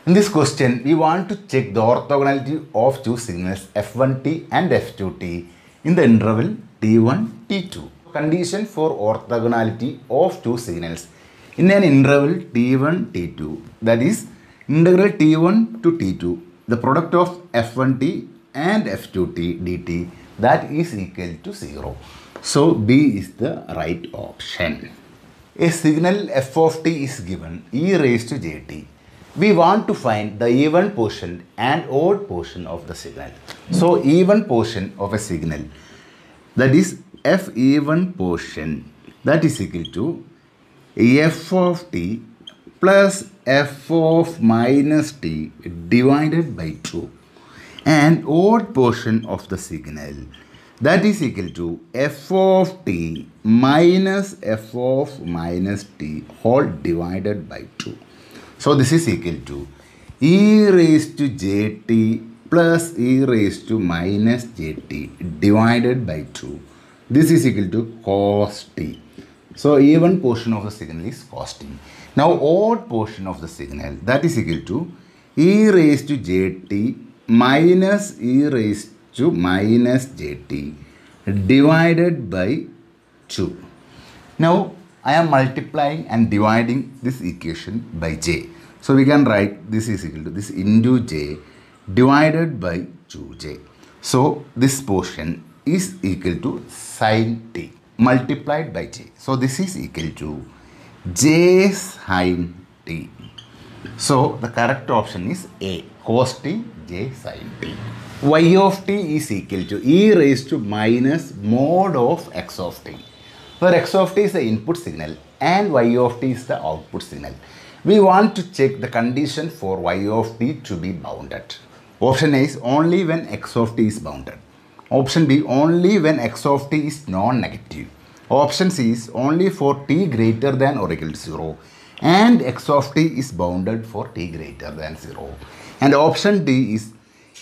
In this question, we want to check the orthogonality of two signals f1t and f2t in the interval t1, t2. Condition for orthogonality of two signals in an interval t1, t2, that is integral t1 to t2, the product of f1t and f2t dt, that is equal to 0. So B is the right option. A signal f of t is given e raised to jt. We want to find the even portion and odd portion of the signal. So even portion of a signal, that is f even portion, that is equal to f of t plus f of minus t divided by 2. And odd portion of the signal, that is equal to f of t minus f of minus t whole divided by 2. So this is equal to e raised to jt plus e raised to minus jt divided by 2. This is equal to cos t. So even portion of the signal is cos t. Now odd portion of the signal, that is equal to e raised to jt minus e raised to minus jt divided by 2. Now I am multiplying and dividing this equation by j. So we can write this is equal to this into j divided by 2j. So this portion is equal to sin t multiplied by j. So this is equal to j sin t. So the correct option is A, cos t, j sin t. Y of t is equal to e raised to minus mod of x of t, where x of t is the input signal and y of t is the output signal. We want to check the condition for y of t to be bounded. Option A is only when x of t is bounded. Option B, only when x of t is non-negative. Option C is only for t greater than or equal to 0. And x of t is bounded for t greater than 0. And option D is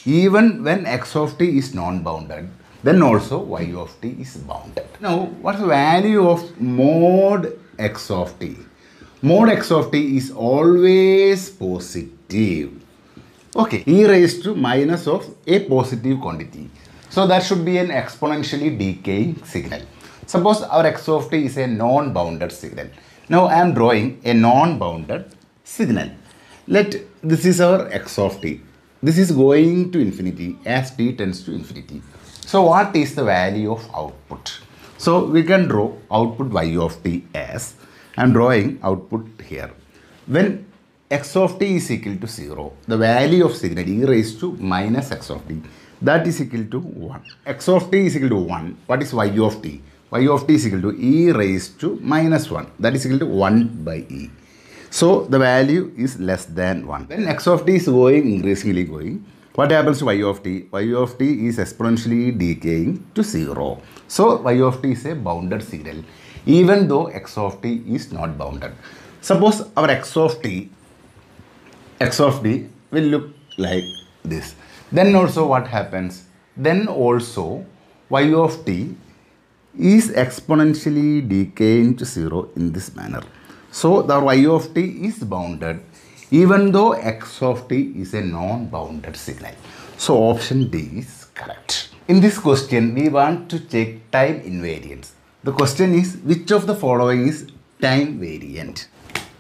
even when x of t is non-bounded, then also y of t is bounded. Now, what's the value of mod x of t? Mod x of t is always positive. Okay, e raised to minus of a positive quantity. So that should be an exponentially decaying signal. Suppose our x of t is a non-bounded signal. Now I am drawing a non-bounded signal. This is our x of t. This is going to infinity as t tends to infinity. So what is the value of output? So we can draw output y of t as, I am drawing output here. When x of t is equal to 0, the value of signal e raised to minus x of t, that is equal to 1. X of t is equal to 1. What is y of t? Y of t is equal to e raised to minus 1. That is equal to 1 by e. So the value is less than 1. When x of t is increasingly going, what happens to y of t? Y of t is exponentially decaying to 0. So y of t is a bounded signal, even though x of t is not bounded. Suppose our x of t will look like this. Then also what happens? Then also y of t is exponentially decaying to 0 in this manner. So the y of t is bounded even though x of t is a non-bounded signal. So option D is correct. In this question, we want to check time invariance. The question is, which of the following is time variant?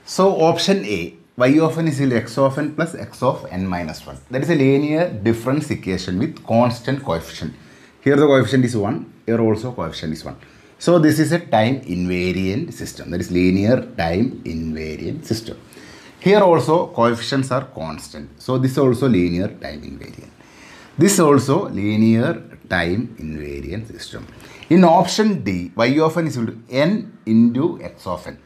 So option A, y of n is equal to x of n plus x of n minus 1. That is a linear difference equation with constant coefficient. Here the coefficient is 1, here also coefficient is 1. So this is a time invariant system, that is linear time invariant system. Here also coefficients are constant. So this is also linear time invariant. This is also linear time invariant system. In option D, y of n is equal to n into x of n.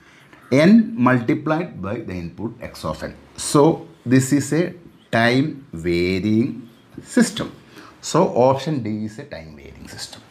N multiplied by the input x of n. So this is a time varying system. So option D is a time varying system.